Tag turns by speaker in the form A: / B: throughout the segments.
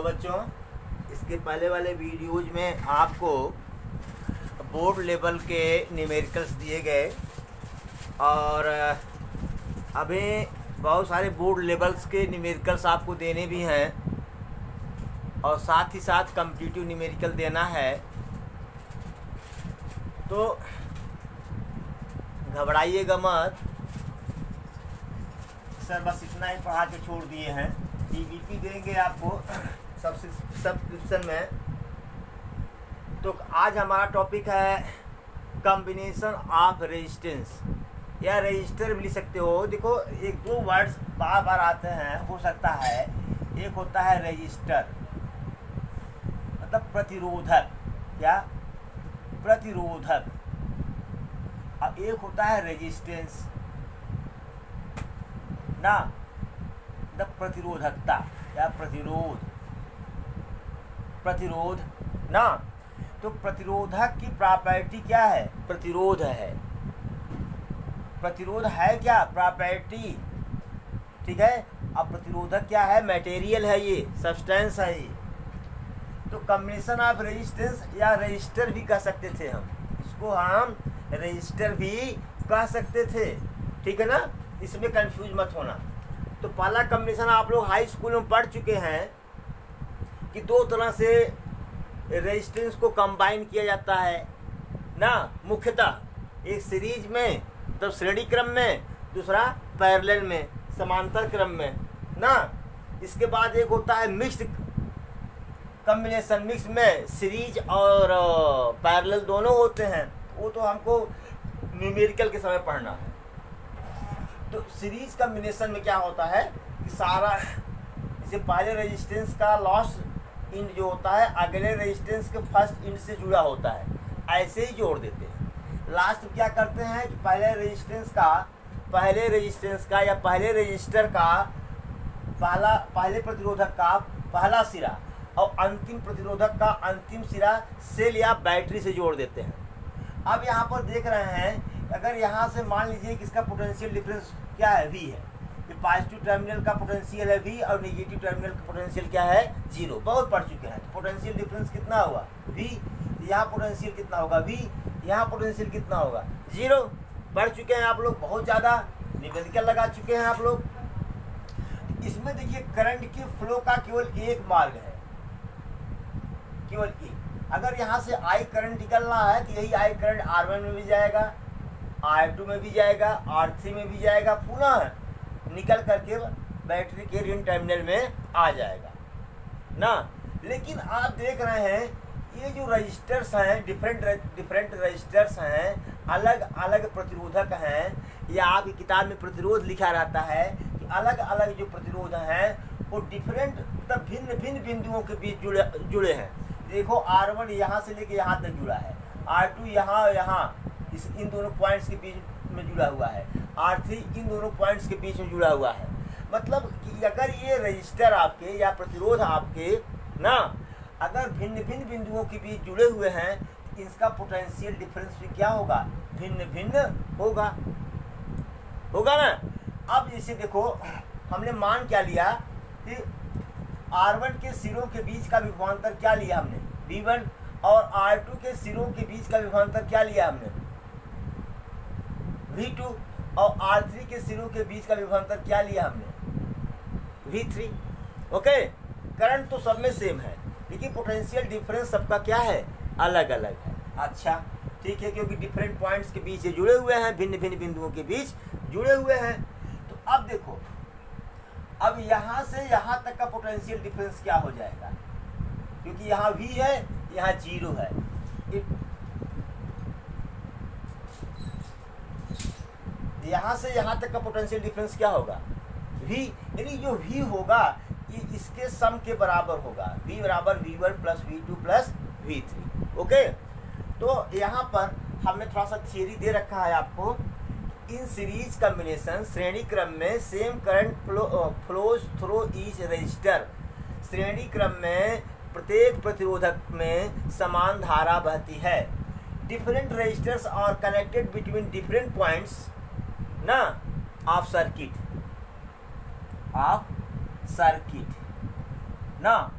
A: Hello बच्चों, इसके पहले वाले वीडियोज में आपको बोर्ड लेवल के न्यूमेरिकल्स दिए गए और अभी बहुत सारे बोर्ड लेवल्स के न्यूमेरिकल्स आपको देने भी हैं और साथ ही साथ कॉम्पिटिटिव न्यूमेरिकल देना है। तो घबराइएगा मत सर, बस इतना ही पढ़ा के छोड़ दिए हैं। ईवीपी देंगे आपको सब्सक्रिप्शन में। तो आज हमारा टॉपिक है कॉम्बिनेशन ऑफ रेजिस्टेंस या रजिस्टर भी लिख सकते हो। देखो, एक दो वर्ड्स बार बार आते हैं, हो सकता है एक होता है रजिस्टर मतलब प्रतिरोधक, क्या प्रतिरोधक, अब एक होता है रेजिस्टेंस ना, मतलब प्रतिरोधकता या प्रतिरोध ना। तो प्रतिरोधक की प्रॉपर्टी क्या है? प्रतिरोध है। प्रतिरोध है क्या? प्रॉपर्टी, ठीक है। अब प्रतिरोधक क्या है? मटेरियल है, ये सब्सटेंस है ये। तो कॉम्बिनेशन ऑफ रेजिस्टेंस या रजिस्टर भी कह सकते थे हम इसको, हम रजिस्टर भी कह सकते थे, ठीक है ना। इसमें कंफ्यूज मत होना। तो पहला कॉम्बिनेशन आप लोग हाई स्कूल में पढ़ चुके हैं कि दो तरह से रेजिस्टेंस को कंबाइन किया जाता है ना। मुख्यतः एक सीरीज में, तो श्रेणी क्रम में, दूसरा पैरेलल में, समांतर क्रम में ना। इसके बाद एक होता है मिक्स्ड कॉम्बिनेशन, मिक्स में सीरीज और पैरेलल दोनों होते हैं। वो तो हमको न्यूमेरिकल के समय पढ़ना है। तो सीरीज कॉम्बिनेशन में क्या होता है कि सारा, जैसे पहले रेजिस्टेंस का लास्ट इंड जो होता है अगले रेजिस्टेंस के फर्स्ट इंड से जुड़ा होता है, ऐसे ही जोड़ देते हैं। लास्ट में क्या करते हैं कि पहले रेजिस्टेंस का या पहले रजिस्टर का पहले प्रतिरोधक का पहला सिरा और अंतिम प्रतिरोधक का अंतिम सिरा सेल या बैटरी से जोड़ देते हैं। अब यहाँ पर देख रहे हैं, अगर यहाँ से मान लीजिए कि इसका पोटेंशियल डिफरेंस क्या है? V है। ये पॉजिटिव टर्मिनल का पोटेंशियल है V और नेगेटिव टर्मिनल का पोटेंशियल क्या है? 0। बहुत पढ़ चुके हैं। तो पोटेंशियल डिफरेंस कितना हुआ? V। यहाँ पोटेंशियल कितना होगा? V। यहाँ पोटेंशियल कितना होगा? 0। पढ़ चुके हैं आप लोग, बहुत ज़्यादा न्यूमेरिकल लगा चुके हैं आप लोग। इसमें देखिए करंट के फ्लो का केवल एक मार्ग है, केवल एक। अगर यहाँ से I करंट निकलना है तो यही I करंट R1 में भी जाएगा, R2 में भी जाएगा, R3 में भी जाएगा, पुनः निकल करके बैटरी के ऋण टर्मिनल में आ जाएगा ना। लेकिन आप देख रहे हैं ये जो रजिस्टर्स हैं, डिफरेंट रजिस्टर्स हैं, अलग अलग प्रतिरोधक हैं, या आपकी किताब में प्रतिरोध लिखा रहता है कि अलग अलग जो प्रतिरोध हैं वो डिफरेंट मतलब भिन्न भिन्न बिंदुओं के बीच जुड़े हैं। देखो R1 यहाँ से लेके यहाँ तक जुड़ा है, R2 यहाँ इन दोनों पॉइंट्स के बीच में जुड़ा हुआ है, R3 इन दोनों पॉइंट्स के बीच में जुड़ा हुआ है। मतलब कि अगर ये रजिस्टर आपके या प्रतिरोध आपके ना, अगर भिन्न भिन्न बिंदुओं के बीच जुड़े हुए हैं तो इसका पोटेंशियल डिफरेंस भी क्या होगा? भिन्न भिन्न होगा ना। अब जैसे देखो, हमने मान क्या लिया कि R1 के सिरों के बीच का विभवांतर क्या लिया हमने? V1। और R2 के सिरों के बीच का विभवांतर क्या लिया हमने? V2। और R3 के सिरों के बीच का विभवांतर क्या लिया हमने? V3। ओके, करंट तो सब में सेम है, लेकिन पोटेंशियल डिफरेंस सबका क्या है? अलग अलग है। अच्छा, ठीक है, क्योंकि डिफरेंट पॉइंट्स के बीच ये जुड़े हुए हैं, भिन्न भिन्न बिंदुओं के बीच जुड़े हुए हैं। तो अब देखो, अब यहाँ से यहाँ तक का पोटेंशियल डिफरेंस क्या हो जाएगा? क्योंकि यहाँ V है, यहाँ 0 है। यहाँ से यहाँ तक का पोटेंशियल डिफरेंस क्या होगा? V। यानी जो V होगा ये इसके सम के बराबर होगा। V बराबर V1 plus V2 plus V3। Okay, तो यहाँ पर हमने थोड़ा सा थियरी दे रखा है आपको। इन सीरीज कॉम्बिनेशन, श्रेणी क्रम में same current flows through each resistor, श्रेणी क्रम में प्रत्येक प्रतिरोधक में समान धारा बहती है। Different registers are connected between different points ना ऑफ सर्किट ना।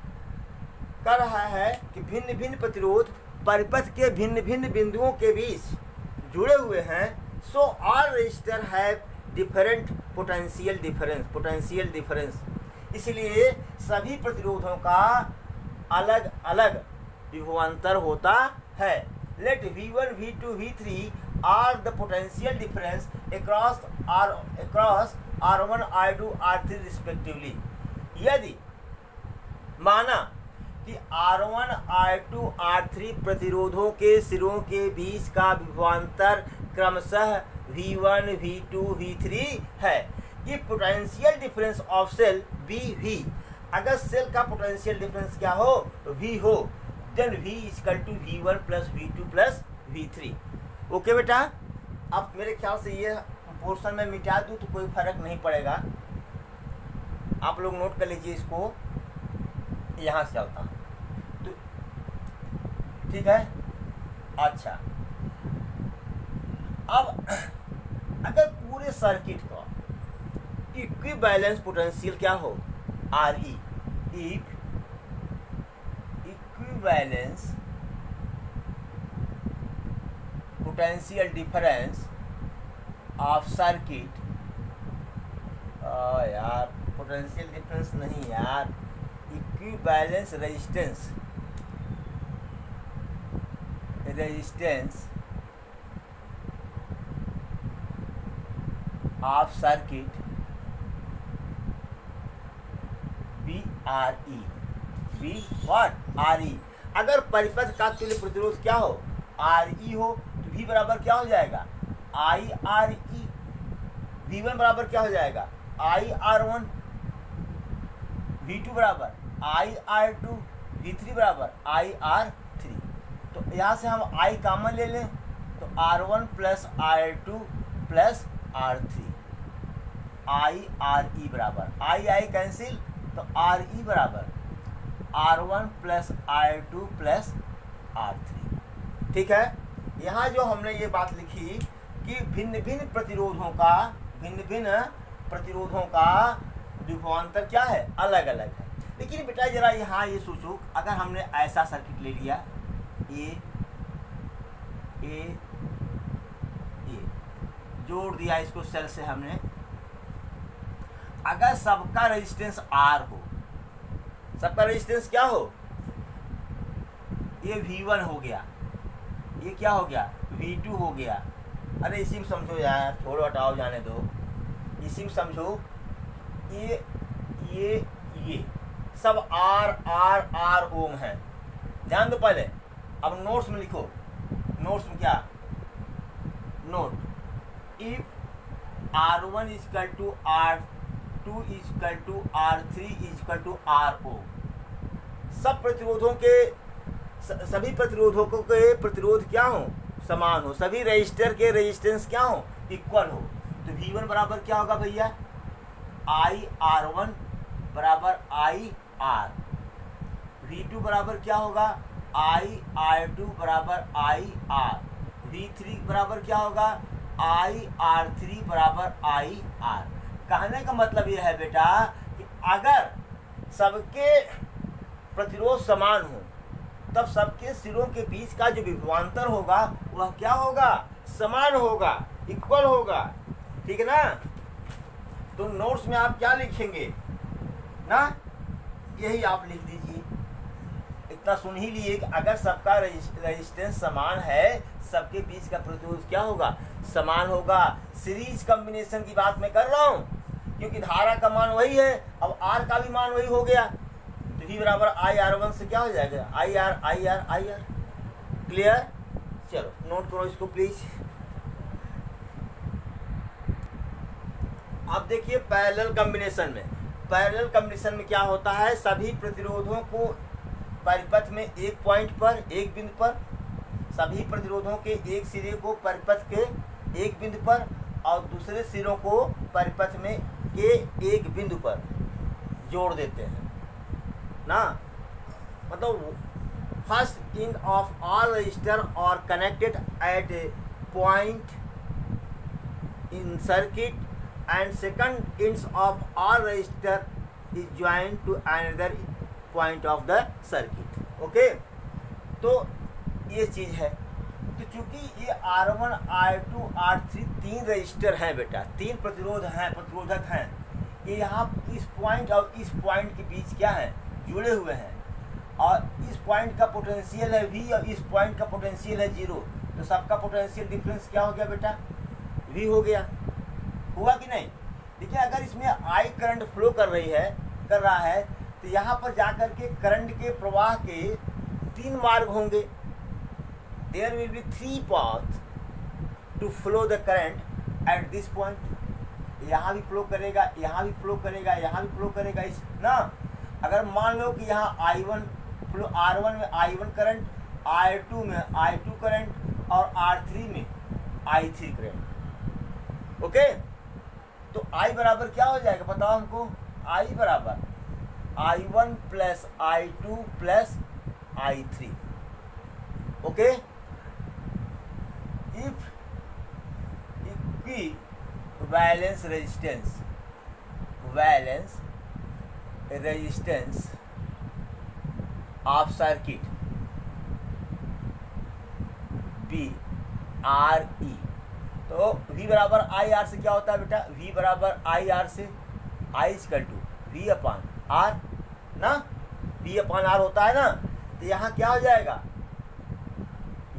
A: कर रहा है कि भिन्न भिन्न प्रतिरोध परिपथ के भिन्न भिन्न बिंदुओं के बीच जुड़े हुए हैं। So all register have different potential difference. इसलिए सभी प्रतिरोधों का अलग अलग विभवांतर होता है। Let V1, V2, V3 are the potential difference across R1, R2, R3 respectively. यदि माना कि R1, R2, R3 प्रतिरोधों के सिरों के बीच का विभवांतर क्रमशः V1, V2, V3 है। ये potential difference of cell V, अगर सेल का पोटेंशियल डिफरेंस क्या हो, V हो, then V equal to V1 plus V2 plus V3। Okay बेटा, अब मेरे ख्याल से ये पोर्शन में मिटा दूँ तो कोई फर्क नहीं पड़ेगा। आप लोग नोट कर लीजिए इसको, यहाँ से चलता तो ठीक है। अच्छा, अब अगर पूरे सर्किट का इक्विवेलेंस पोटेंशियल क्या हो, RE, equivalence potential difference of circuit, यार पोटेंशियल डिफरेंस नहीं यार, equivalence resistance of circuit RE। अगर परिपथ का तुल्य प्रतिरोध क्या हो, RE हो, तो V बराबर क्या हो जाएगा, IRE। V1 बराबर क्या हो जाएगा, IR1। V2 बराबर IR2। V3 बराबर IR3। तो यहाँ से हम I कॉमन ले लें तो R1 plus R2 plus R3, IRE बराबर I कैंसिल तो RE बराबर R1 plus R2 plus R3। ठीक है, यहाँ जो हमने ये बात लिखी कि भिन्न भिन्न प्रतिरोधों का विभवांतर क्या है, अलग अलग है। लेकिन बेटा जरा यहाँ ये सोचो, अगर हमने ऐसा सर्किट ले लिया, ए जोड़ दिया इसको सेल से हमने, अगर सबका रेजिस्टेंस R हो, सबका रेजिस्टेंस क्या हो, ये V1 हो गया, ये क्या हो गया, V2 हो गया। अरे इसी में समझो यार, छोड़ो हटाओ जाने दो, इसी में समझो, ये सब R ओम है। ध्यान दो पहले, अब नोट्स में लिखो, नोट्स में क्या, note if R1 equal to R2 equal to R3 equal to RO, सभी प्रतिरोधों के प्रतिरोध क्या हो, समान हो, सभी रजिस्टर के रेजिस्टेंस क्या हो, इक्वल हो, तो V1 बराबर क्या होगा भैया, IR1 बराबर IR। V2 बराबर क्या होगा, IR2 बराबर IR। V3 बराबर क्या होगा, IR3 बराबर IR। कहने का मतलब यह है बेटा कि अगर सबके प्रतिरोध समान हो तब सबके सिरों के बीच का जो विभवांतर होगा वह क्या होगा, समान होगा, इक्वल होगा। ठीक है ना। तो नोट्स में आप क्या लिखेंगे ना, यही आप लिख दीजिए। इतना सुन ही लिए कि अगर सबका रेजिस्टेंस समान है, सबके बीच का प्रतिरोध क्या होगा, समान होगा। सीरीज कॉम्बिनेशन की बात मैं कर रहा हूँ, क्योंकि धारा का मान वही है, अब R का भी मान वही हो गया, तो V बराबर IR1 से क्या हो जाएगा, IR। क्लियर। चलो नोट करो इसको प्लीज। अब देखिए पैरेलल कॉम्बिनेशन में क्या होता है, सभी प्रतिरोधों को परिपथ में एक पॉइंट पर, एक बिंदु पर, सभी प्रतिरोधों के एक सिरे को परिपथ के एक बिंदु पर और दूसरे सिरों को परिपथ में के एक बिंदु पर जोड़ देते हैं ना। मतलब first end of all resistor और connected at a point in circuit and second ends of all resistor is joined to another point of the circuit. Okay, तो ये चीज़ है। तो चूंकि ये R1 R2 R3 तीन रजिस्टर हैं बेटा, तीन प्रतिरोधक हैं, ये यहाँ इस पॉइंट और इस पॉइंट के बीच क्या है, जुड़े हुए हैं, और इस पॉइंट का पोटेंशियल है V और इस पॉइंट का पोटेंशियल है 0, तो सबका पोटेंशियल डिफरेंस क्या हो गया बेटा, V हो गया। हुआ कि नहीं? देखिए, अगर इसमें I करंट फ्लो कर रहा है तो यहाँ पर जाकर के करंट के प्रवाह के तीन मार्ग होंगे। There will be 3 path to flow the current at this point. यहाँ भी फ्लो करेगा, यहाँ भी फ्लो करेगा, यहाँ भी फ्लो करेगा, इस ना। अगर मान लो कि यहाँ R1 में I1 करंट, R2 में I2 करंट और R3 में I3 करंट। ओके, तो I बराबर क्या हो जाएगा बताओ हमको? I बराबर I1 plus I2 plus I3। Okay, if valence resistance of circuit be R E, तो V बराबर आई आर से क्या होता है बेटा? V बराबर आई आर से I equal to V upon R ना, V अपान आर होता है ना। तो यहाँ क्या हो जाएगा?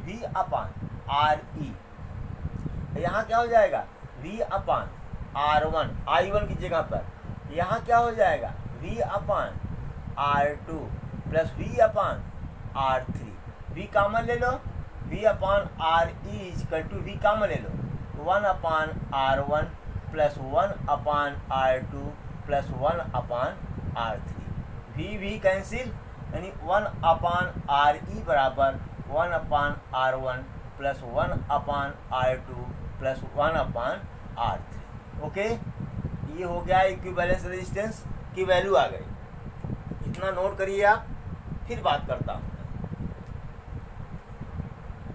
A: V upon R E. यहाँ क्या हो जाएगा? V अपान R1 I1 की जगह पर। यहाँ क्या हो जाएगा? V upon R2 plus V upon R3। V common ले लो, V upon R E equal to V common ले लो, 1 upon R1 plus 1 upon R2 plus 1 upon R3। V cancel, यानी 1 अपान आर ई बराबर 1 upon R1 plus 1 upon R2 plus 1 upon R3। Okay, ये हो गया equivalence resistance की value आ गई। इतना नोट करिए आप, फिर बात करता हूँ।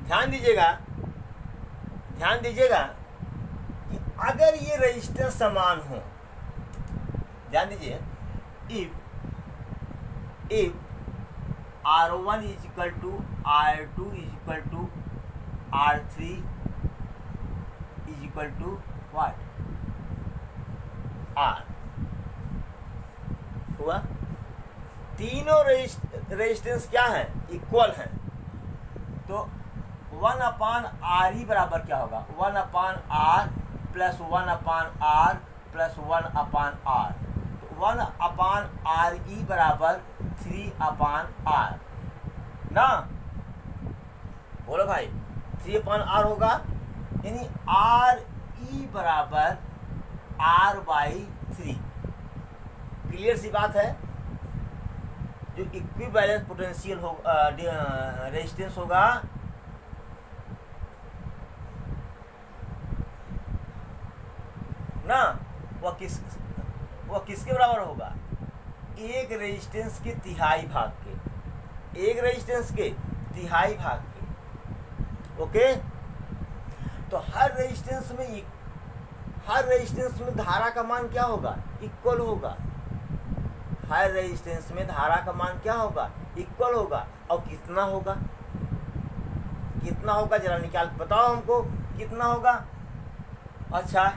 A: ध्यान दीजिएगा कि अगर ये रेजिस्टेंस समान हो, ध्यान दीजिए, if R1 is equal to R2 is equal to R3 is equal to what? R हुआ। तीनों रेजिस्टेंस क्या है? इक्वल हैं। तो 1 अपान आर ई बराबर क्या होगा? 1 upon R plus 1 upon R plus 1 upon R. 1 upon R ई बराबर 3 अपान आर ना, बोलो भाई। 3 अपान आर होगा, यानी आर ई बराबर R/3। क्लियर सी बात है। जो इक्विवेलेंस पोटेंशियल होगा, रेजिस्टेंस होगा, ना, वह किसके बराबर होगा? एक रेजिस्टेंस के तिहाई भाग के, एक रेजिस्टेंस के तिहाई भाग के। ओके, तो हर रेजिस्टेंस में धारा का मान क्या होगा? इक्वल होगा। हर रेजिस्टेंस में धारा का मान क्या होगा? इक्वल होगा। और कितना होगा? कितना होगा जरा निकाल बताओ हमको, कितना होगा? अच्छा,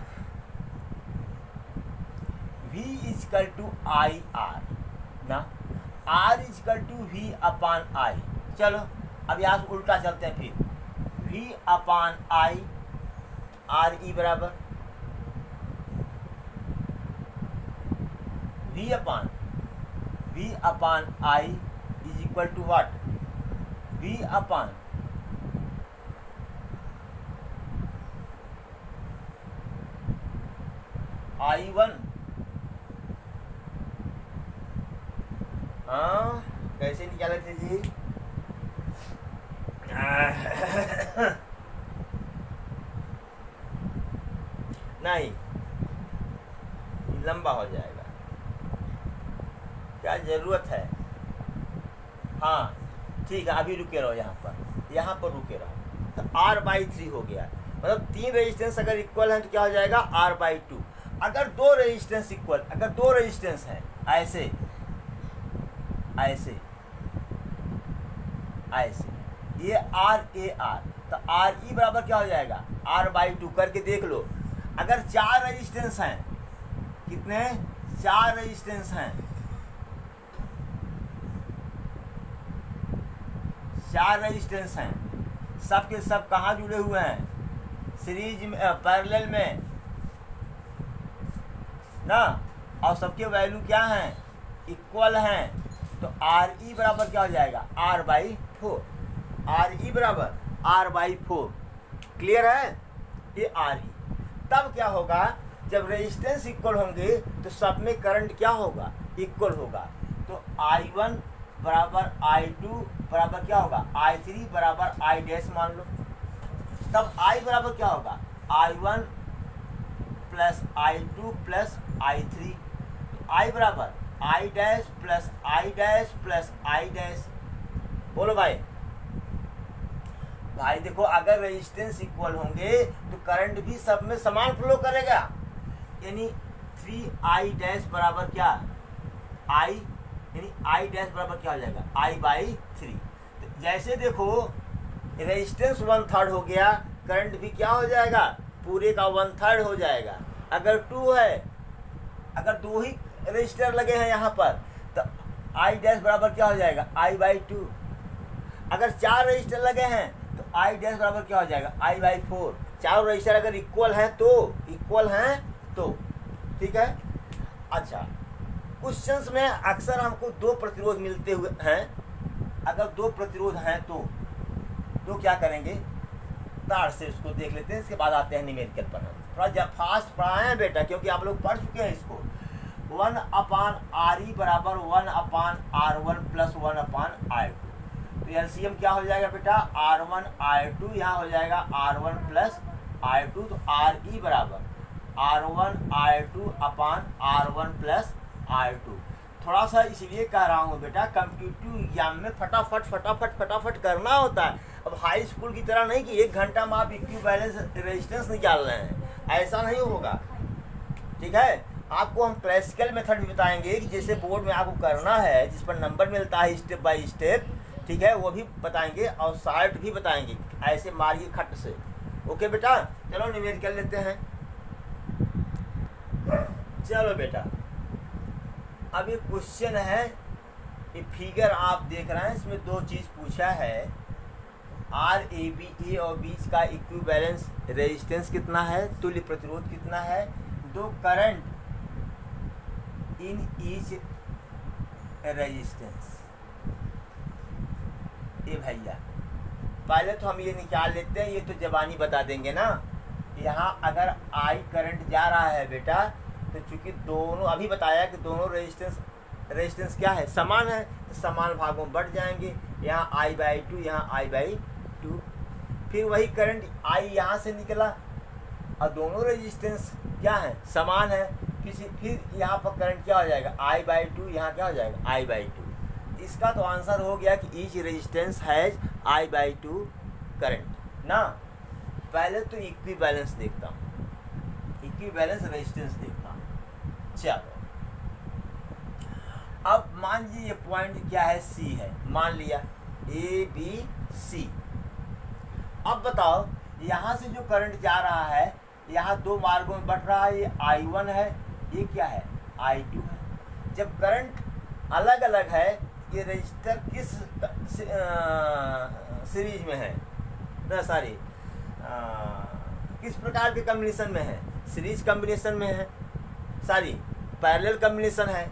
A: V equal to I R ना, R equal to V upon I। चलो अब यहाँ से उल्टा चलते हैं। फिर V अपान I, आर ई बराबर V upon I is equal to what? V upon I1। हाँ, कैसे निकाले थे जी? नहीं, लंबा हो जाएगा, क्या जरूरत है? हाँ ठीक है, अभी रुके रहो, यहाँ पर रुके रहो। तो R/3 हो गया। मतलब तीन रेजिस्टेंस अगर इक्वल हैं तो क्या हो जाएगा? R/2। अगर दो रेजिस्टेंस हैं, ऐसे ऐसे, ये आर ए आर, तो आर ई बराबर क्या हो जाएगा, R/2 करके देख लो। अगर 4 रेजिस्टेंस हैं, कितने, 4 रेजिस्टेंस हैं, 4 रेजिस्टेंस हैं, सब के सब कहाँ जुड़े हुए हैं, सीरीज में, पैरेलल में ना, और सबके वैल्यू क्या हैं, इक्वल हैं, तो आर ई बराबर क्या हो जाएगा, R/4, आर ई बराबर R/4। क्लियर है, ये आर ई। तब क्या होगा, जब रेजिस्टेंस इक्वल होंगे तो सब में करंट क्या होगा, इक्वल होगा। तो I1 बराबर I2 बराबर क्या होगा, I3 बराबर I डैश मान लो। तब I बराबर क्या होगा, I1 plus I2 plus I3, I बराबर I dash plus I dash plus I dash. बोलो भाई, भाई देखो, अगर रेजिस्टेंस इक्वल होंगे तो करंट भी सब में समान फ्लो करेगा, यानी 3I डैश बराबर क्या, I, यानी I डैश बराबर क्या हो जाएगा, I/3। तो जैसे देखो, रेजिस्टेंस 1/3 हो गया, करंट भी क्या हो जाएगा, पूरे का 1/3 हो जाएगा। अगर 2 है, अगर 2 ही रेजिस्टर लगे हैं यहाँ पर, तो I डैश बराबर क्या हो जाएगा, I/2। अगर 4 रजिस्टर लगे हैं तो I डैश बराबर क्या हो जाएगा, I/4। चारों रजिस्टर अगर इक्वल हैं तो ठीक है। अच्छा, क्वेश्चंस में अक्सर हमको 2 प्रतिरोध मिलते हुए हैं। अगर 2 प्रतिरोध हैं तो क्या करेंगे, तार से उसको देख लेते हैं, इसके बाद आते हैं न्यूमेरिकल पर। हम थोड़ा फास्ट पढ़ाए हैं बेटा, क्योंकि आप लोग पढ़ चुके हैं इसको। 1/RE बराबर 1/R1 प्लस 1/R2। तो एलसीएम क्या हो जाएगा बेटा, R1 R2, यहाँ हो जाएगा R1 प्लस R2, तो RE बराबर R1 R2 upon R1 plus R2। थोड़ा सा इसलिए कह रहा हूँ बेटा, कॉम्पिटिटिव एग्जाम में फटाफट करना होता है। अब हाई स्कूल की तरह नहीं कि 1 घंटा में आप इक्विवेलेंस रेजिस्टेंस निकाल रहे हैं, ऐसा नहीं होगा। ठीक है, आपको हम क्लासिकल मेथड भी बताएंगे कि जैसे बोर्ड में आपको करना है, जिस पर नंबर मिलता है स्टेप बाय स्टेप, ठीक है, वो भी बताएंगे और शार्ट भी बताएंगे, ऐसे मारिए खट से। ओके बेटा, चलो न्यूमेरिकल लेते हैं। चलो बेटा, अब ये क्वेश्चन है, ये फिगर आप देख रहे हैं, इसमें 2 चीज़ पूछा है। RAB, ए और बीच का इक्विवेलेंस रेजिस्टेंस कितना है, तुल्य प्रतिरोध कितना है, 2 करंट इन ईच रेजिस्टेंस। ये भैया पहले तो हम ये निकाल लेते हैं, ये तो जबानी बता देंगे ना। यहाँ अगर I करंट जा रहा है बेटा, तो चूंकि दोनों, अभी बताया कि दोनों रेजिस्टेंस क्या है, समान है, तो समान भागों में बढ़ जाएंगे। यहाँ I/2, यहाँ I/2। फिर वही करंट I यहाँ से निकला और दोनों रेजिस्टेंस क्या है, समान है। फिर यहाँ पर करंट क्या हो जाएगा, I/2, यहाँ क्या हो जाएगा, I/2। इसका तो आंसर हो गया कि each resistance has I/2 current ना। पहले तो इक्विवेलेंस देखता हूँ, इक्विवेलेंस रेजिस्टेंस देखता हूँ। चलो, अब मान लीजिए ये पॉइंट क्या है, C है, मान लिया ABC। अब बताओ, यहाँ से जो करंट जा रहा है, यहाँ 2 मार्गों में बढ़ रहा है, ये I1 है, ये क्या है, I2 है। जब करंट अलग अलग है, ये रजिस्टर किस सीरीज में है ना, सॉरी, किस प्रकार के कॉम्बिनेशन में है, सीरीज कॉम्बिनेशन में है, सॉरी पैरेलल कॉम्बिनेशन है।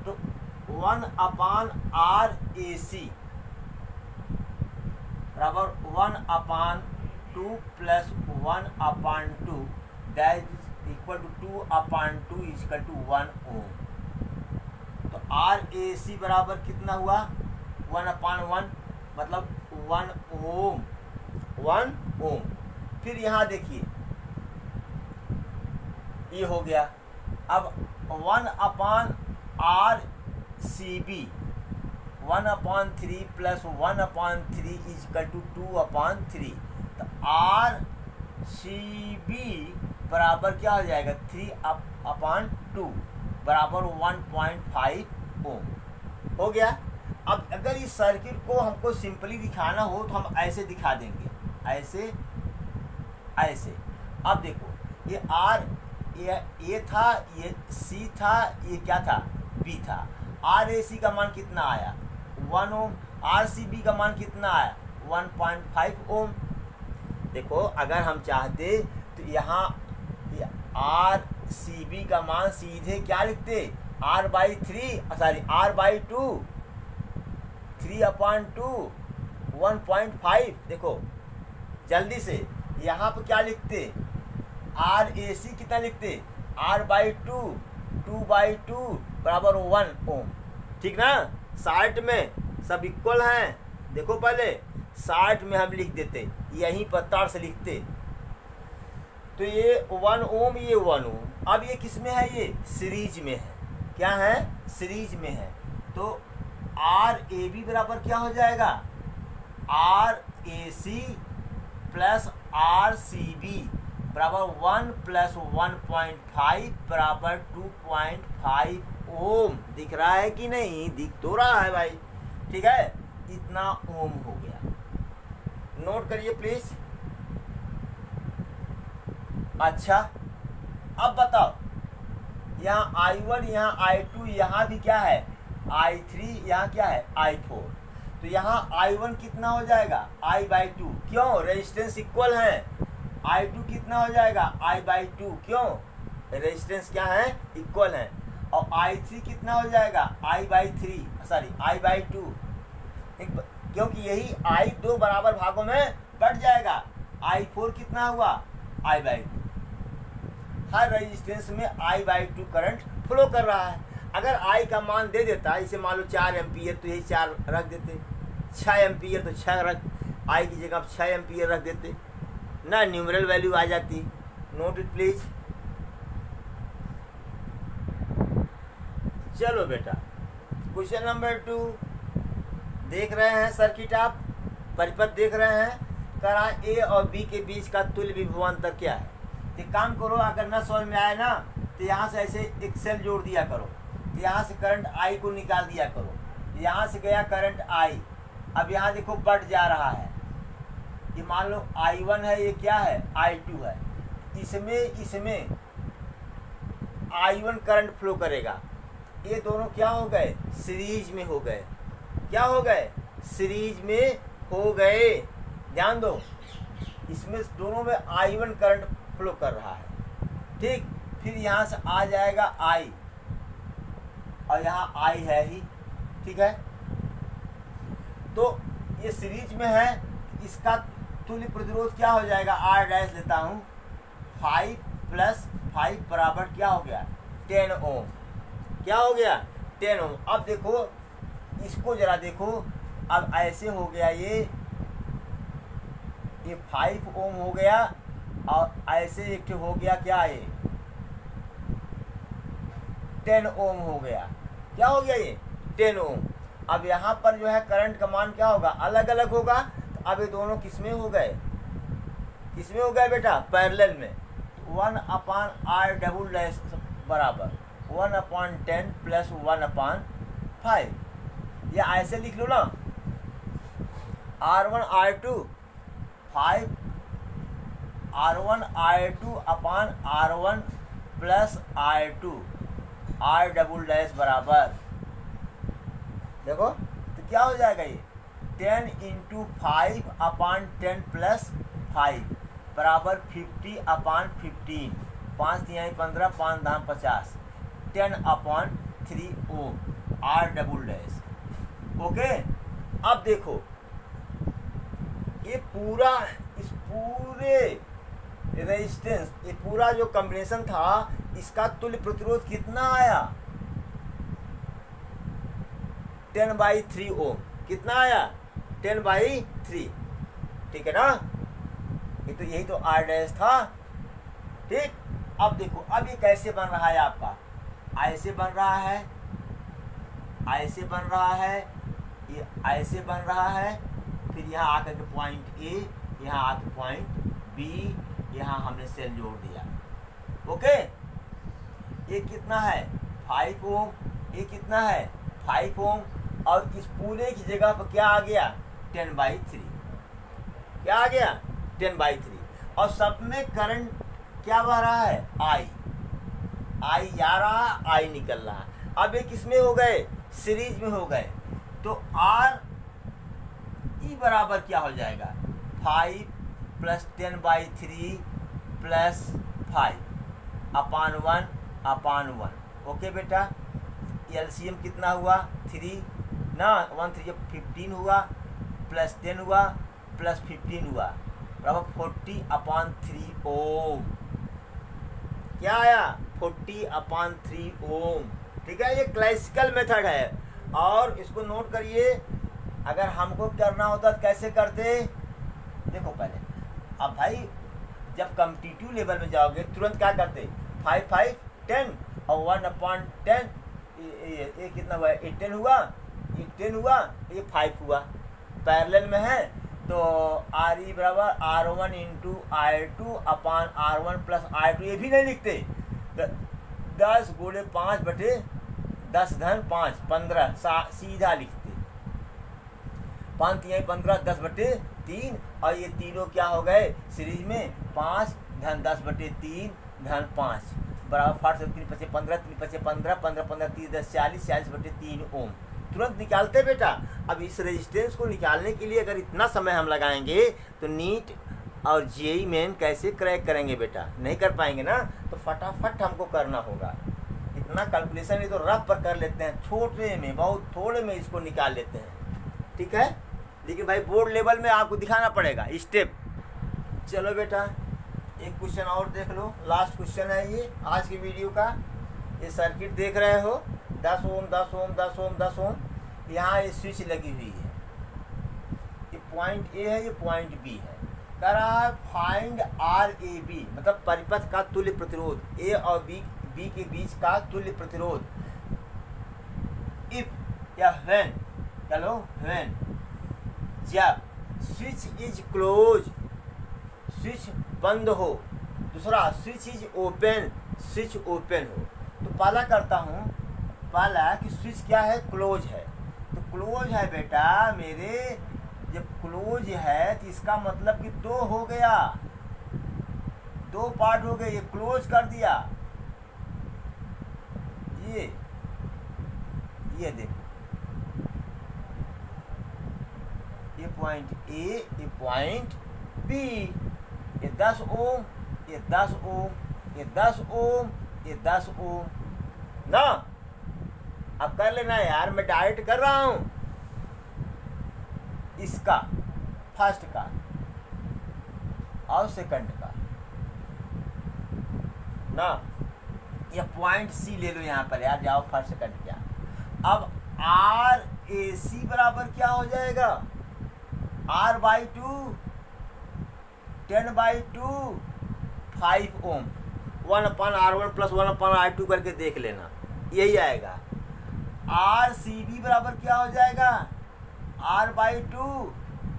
A: तो 1/RAC बराबर 1/2 plus 1/2 that is equal to 2/2 equal to 1 ohm. तो RAC बराबर कितना हुआ, 1/1, मतलब 1 ओम, 1 ओम। फिर यहाँ देखिए, ये हो गया। अब 1/RCB 1/3 प्लस 1/3 इक्वल टू 2/3। तो RCB बराबर क्या हो जाएगा, 3/2 बराबर 1.5 ओम। हो गया। अब अगर इस सर्किट को हमको सिंपली दिखाना हो तो हम ऐसे दिखा देंगे, ऐसे ऐसे। अब देखो ये आर, ये था, ये सी था, ये क्या था, बी था। आर ए सी का मान कितना आया 1 ओम, आर सी बी का मान कितना आया 1.5 ओम। देखो अगर हम चाहते तो यहाँ आर सी बी का मान सीधे क्या लिखते, R/3, सॉरी R/2, 3/2, 1.5। देखो जल्दी से यहाँ पर क्या लिखते, आर ए सी कितना लिखते, R/2, 2/2 बराबर 1 ओम। ठीक ना, 60 में सब इक्वल हैं। देखो पहले 60 में हम लिख देते, यहीं पर तार से लिखते, तो ये 1 ओम, ये 1 ओम। अब ये किस में है, ये सीरीज में है। क्या है, सीरीज में है। तो आर ए बी बराबर क्या हो जाएगा, R A C plus R C B बराबर 1 प्लस 1.5 बराबर 2.5 ओम। दिख रहा है कि नहीं, दिख तो रहा है भाई। ठीक है, इतना ओम हो गया। नोट करिए प्लीज। अच्छा अब बताओ, यहाँ I1, यहाँ I2, यहाँ भी क्या है I3, यहाँ क्या है I4। तो यहाँ I1 कितना हो जाएगा I/2, क्यों, रेजिस्टेंस इक्वल है। I2 कितना हो जाएगा I/2, क्यों, रेजिस्टेंस क्या है, इक्वल है। और I3 कितना हो जाएगा I/3, सॉरी I/2, क्योंकि यही I 2 बराबर भागों में बढ़ जाएगा। I4 कितना हुआ I/2। हर रेजिस्टेंस में I/2 करंट फ्लो कर रहा है। अगर I का मान दे देता, इसे मान लो 4 एम्पियर, तो यही 4 रख देते, 6 एम्पियर तो 6 रख, I की जगह 6 एम्पियर रख देते ना, न्यूमरल वैल्यू आ जाती। Note it please. चलो बेटा, क्वेश्चन नंबर 2 देख रहे हैं, सर्किट आप परिपथ देख रहे हैं। करा ए और बी के बीच का तुल्य विभवांतर क्या है। एक काम करो, अगर ना समझ में आए ना तो यहाँ से ऐसे एक सेल जोड़ दिया करो, तो यहाँ से करंट आई को निकाल दिया करो। यहाँ से गया करंट आई, अब यहाँ देखो बढ़ जा रहा है। ये मान लो I1 है, ये क्या है I2 है। इसमें I1 करंट फ्लो करेगा। ये दोनों क्या हो गए, सीरीज में हो गए। क्या हो गए, सीरीज में हो गए। ध्यान दो, इसमें दोनों में I1 करंट फ्लो कर रहा है। ठीक, फिर यहाँ से आ जाएगा I, और यहाँ I है ही। ठीक है, तो ये सीरीज में है, इसका तुल्य प्रतिरोध क्या हो जाएगा, R' लेता हूँ, 5 + 5 बराबर क्या हो गया 10 ओम। क्या हो गया 10 ओम। अब देखो इसको जरा देखो, अब ऐसे हो गया, ये 5 ओम हो गया, और ऐसे एक हो गया क्या, ये 10 ओम हो गया। क्या हो गया, ये 10 ओम। अब यहाँ पर जो है करंट का मान क्या होगा, अलग अलग होगा। तो अब ये दोनों किसमें हो गए, किसमें हो गए बेटा, पैरेलल में। 1/R" बराबर 1/10 + 1/5। या ऐसे लिख लो ना, R1 R2 5 R1 R2 upon R1 + R2 R" बराबर, देखो तो क्या हो जाएगा, ये 10 × 5/10 + 5 बराबर 50/15। 5 × 15, 5 × 50, 10/3 ओम R". ओके, अब देखो ये पूरा, इस पूरे रेजिस्टेंस, ये पूरा जो कॉम्बिनेशन था, इसका तुल्य प्रतिरोध कितना आया 10/3 ओम। कितना आया 10/3। ठीक है ना, ये तो यही तो R' था। ठीक, अब देखो, अब ये कैसे बन रहा है आपका, ऐसे बन रहा है, ऐसे बन रहा है, ये ऐसे बन रहा है, फिर यहाँ आकर के पॉइंट ए, यहाँ आकर पॉइंट बी, यहाँ हमने सेल जोड़ दिया। ओके, ये कितना है 5 ओम, ये कितना है 5 ओम, और इस पूरे की जगह पर क्या आ गया 10/3, क्या आ गया 10/3, और सब में करंट क्या बह रहा है आई जा रहा, आई निकल रहा। अब ये किसमें हो गए सीरीज में हो गए, तो आर ई बराबर क्या हो जाएगा 5 + 10/3 + 5/1/1। ओके बेटा, एलसीएम कितना हुआ 3 ना, 1 3 15 हुआ, प्लस 10 हुआ, प्लस 15 हुआ, बराबर 40/3 ओम। क्या आया 40/3 ओम। ठीक है, ये क्लासिकल मेथड है, और इसको नोट करिए। अगर हमको करना होता तो कैसे करते, देखो पहले, अब भाई जब कॉम्पिटिटिव लेवल में जाओगे तुरंत क्या करते 5 5 10 और 1/10, ये कितना हुआ 10 हुआ, ये 10 हुआ, ये 5 हुआ, पैरेलल में है, तो RE बराबर R1 × I2/R1 + I2, ये भी नहीं लिखते, 10 × 5/10 धन 5 15 सीधा लिखते, 5 3 15 10/3, और ये तीनों क्या हो गए सीरीज में 5 धन 10/3 धन 5 बराबर 5 से 3 × 15 3 × 15 15 15 30 10 40 40/3 ओम। तुरंत निकालते बेटा। अब इस रेजिस्टेंस को निकालने के लिए अगर इतना समय हम लगाएंगे तो नीट और जेईई मेन कैसे क्रैक करेंगे बेटा, नहीं कर पाएंगे ना, तो फटाफट हमको करना होगा। इतना कैलकुलेशन ये तो रफ पर कर लेते हैं, छोटे में बहुत थोड़े में इसको निकाल लेते हैं, ठीक है, लेकिन भाई बोर्ड लेवल में आपको दिखाना पड़ेगा स्टेप। चलो बेटा एक क्वेश्चन और देख लो, लास्ट क्वेश्चन है ये आज की वीडियो का। ये सर्किट देख रहे हो 10 ओम 10 ओम 10 ओम 10 ओम, यहाँ ये स्विच लगी हुई है, ये पॉइंट ए है, ये पॉइंट बी है। कह रहा है फाइंड RAB, मतलब परिपथ का तुल्य प्रतिरोध, ए और बी के बीच का तुल्य प्रतिरोध। इफ या व्हेन, चलो व्हेन, जब स्विच इज क्लोज, स्विच बंद हो, दूसरा switch is open, switch open हो। तो पहला करता हूँ, पहला कि स्विच क्या है क्लोज है, तो क्लोज है बेटा मेरे, जब क्लोज है तो इसका मतलब कि 2 हो गया, 2 पार्ट हो गए, ये क्लोज कर दिया, ये देखो, ये पॉइंट ए, ये पॉइंट बी, ये 10 ओम, ये 10 ओम, ये 10 ओम, ये 10 ओम ना। अब कर लेना यार, मैं डायरेक्ट कर रहा हूं, इसका फर्स्ट का और सेकंड का ना, ये पॉइंट सी ले लो यहाँ पर यार, जाओ फर्स्ट सेकंड क्या। अब RAC बराबर क्या हो जाएगा R/2 10/2 5 ओम, 1/R1 + 1/I2 करके देख लेना, यही आएगा। RCB बराबर क्या हो जाएगा R/2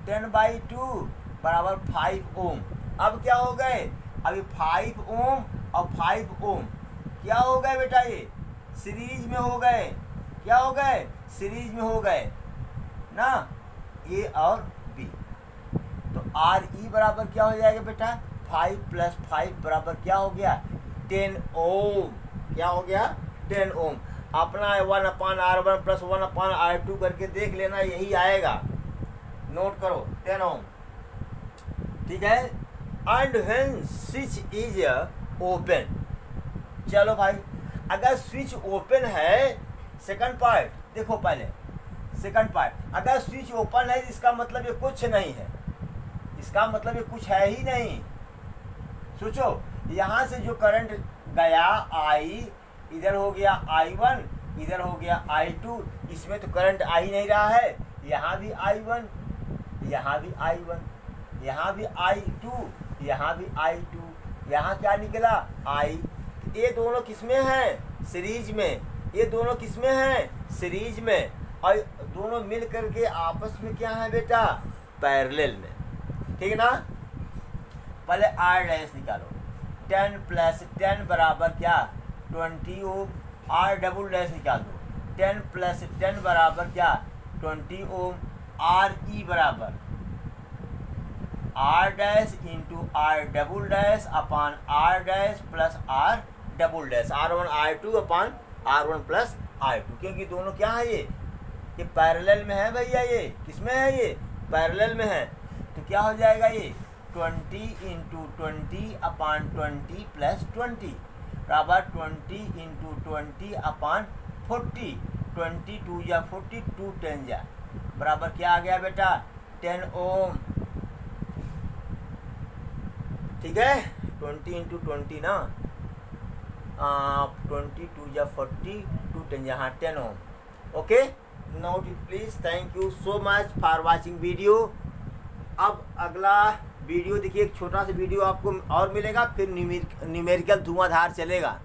A: 10/2 बराबर 5 ओम। अब क्या हो गए, अभी 5 ओम और 5 ओम क्या हो गए बेटा, ये सीरीज में हो गए, क्या हो गए सीरीज में हो गए ना, ए और बी। तो RE बराबर क्या हो जाएगा बेटा 5 + 5 बराबर क्या हो गया 10 ओम, क्या हो गया 10 ओम। अपना 1/R1 + 1/I2 करके देख लेना, यही आएगा, नोट करो 10 ओम, ठीक है। And when switch is open, चलो भाई अगर स्विच ओपन है, सेकंड पार्ट देखो पहले, सेकंड पार्ट, अगर स्विच ओपन है इसका मतलब ये कुछ नहीं है, इसका मतलब ये कुछ है ही नहीं। सोचो यहाँ से जो करंट गया I, इधर हो गया I1, इधर हो गया I2, इसमें तो करंट आ ही नहीं रहा है, यहाँ भी I1, यहाँ भी I1, यहाँ भी I2, यहाँ भी I2, यहाँ क्या निकला I। ये दोनों किसमें हैं सीरीज में, ये दोनों किसमें हैं सीरीज में, और दोनों मिल करके आपस में क्या है बेटा पैरेलल में, ठीक ना। पहले R' निकालो, 10 + 10 बराबर क्या 20 ओम, R" निकाल दो, 10 + 10 बराबर क्या 20 ओम। आर ई बराबर R dash into R double dash upon R dash plus R double dash, R1 R2 upon R1 plus R2, क्योंकि दोनों क्या है ये पैरेलल में है भैया। ये किसमें है? ये पैरेलल में है। तो क्या हो जाएगा ये 20 इंटू 20 अपान 20 प्लस 20 बराबर 20 इंटू 20 अपान 40, 22 या 40, 2 10 जा बराबर क्या आ गया बेटा 10 ओम। ठीक है, 20 इंटू 20 ना, 22 या 40, 2 10 यहाँ 10 ohm. Okay, note it please. Thank you so much for watching video. अब अगला वीडियो देखिए, एक छोटा सा वीडियो आपको और मिलेगा, फिर न्यूमेरिकल धुआंधार चलेगा।